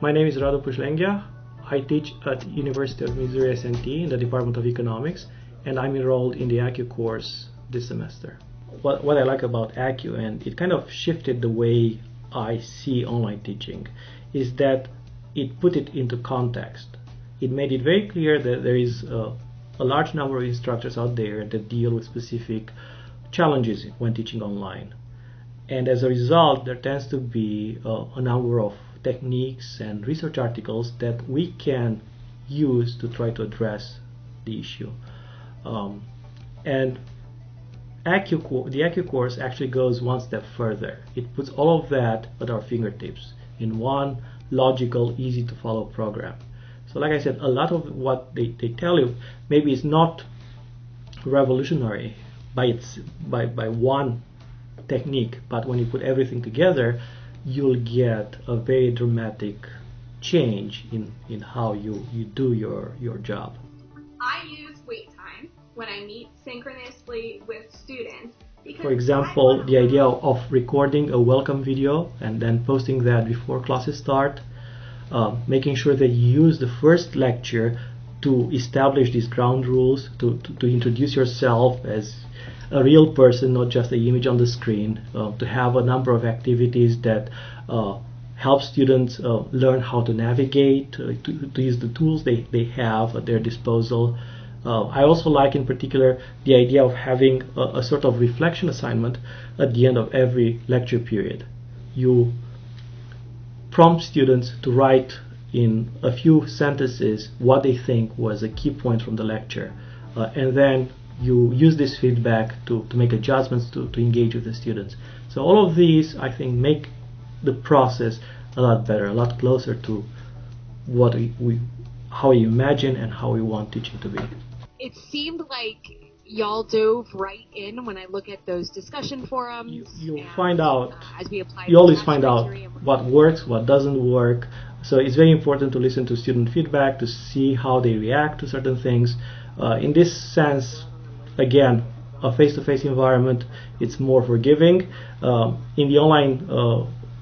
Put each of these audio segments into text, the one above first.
My name is Radu Puslenghea. I teach at University of Missouri S&T in the Department of Economics, and I'm enrolled in the ACUE course this semester. What I like about ACUE, and it kind of shifted the way I see online teaching, is that it put it into context. It made it very clear that there is a large number of instructors out there that deal with specific challenges when teaching online. And as a result, there tends to be a number of techniques and research articles that we can use to try to address the issue. And the ACUE course actually goes one step further. It puts all of that at our fingertips in one logical, easy to follow program. So like I said, a lot of what they tell you maybe is not revolutionary by one technique, but when you put everything together, you'll get a very dramatic change in how you do your job. I use wait time when I meet synchronously with students. For example, the idea of recording a welcome video and then posting that before classes start, making sure that you use the first lecture to establish these ground rules, to introduce yourself as a real person, not just an image on the screen, to have a number of activities that help students learn how to navigate, to use the tools they have at their disposal. I also like in particular the idea of having a sort of reflection assignment at the end of every lecture period. You prompt students to write in a few sentences what they think was a key point from the lecture, and then you use this feedback to make adjustments to engage with the students. So all of these, I think, make the process a lot better, a lot closer to what how we imagine and how we want teaching to be. It seemed like y'all dove right in when I look at those discussion forums. You find out, as we apply you always find out what works, what doesn't work. So it's very important to listen to student feedback, to see how they react to certain things. In this sense, again, a face-to-face environment, it's more forgiving. In the online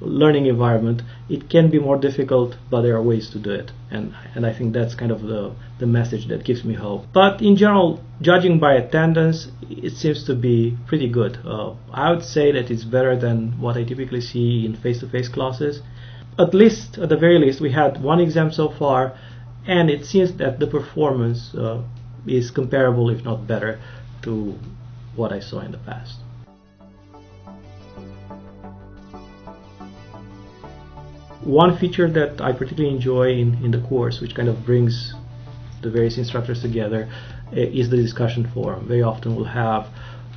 learning environment, it can be more difficult, but there are ways to do it. And I think that's kind of the message that gives me hope. But in general, judging by attendance, it seems to be pretty good. I would say that it's better than what I typically see in face-to-face classes. At the very least, we had one exam so far, and it seems that the performance is comparable, if not better, to what I saw in the past. One feature that I particularly enjoy in the course, which kind of brings the various instructors together, is the discussion forum. Very often we'll have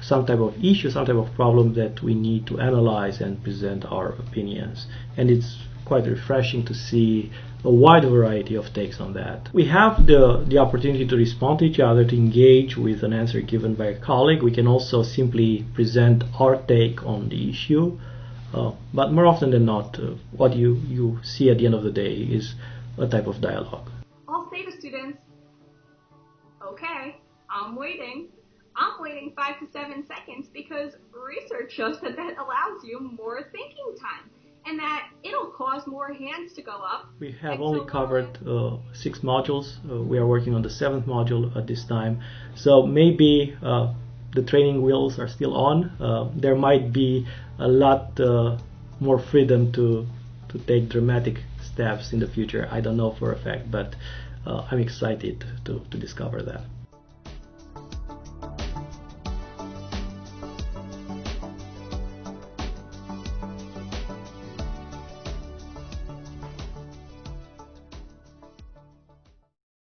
some type of issue, some type of problem that we need to analyze and present our opinions. And it's quite refreshing to see a wide variety of takes on that. We have the opportunity to respond to each other, to engage with an answer given by a colleague. We can also simply present our take on the issue. But more often than not, what you see at the end of the day is a type of dialogue. I'll say to students, okay, I'm waiting 5 to 7 seconds because research shows that allows you more thinking time and that it'll cause more hands to go up. We have only covered 6 modules. We are working on the 7th module at this time. So maybe the training wheels are still on. There might be a lot more freedom to take dramatic steps in the future. I don't know for a fact, but I'm excited to discover that.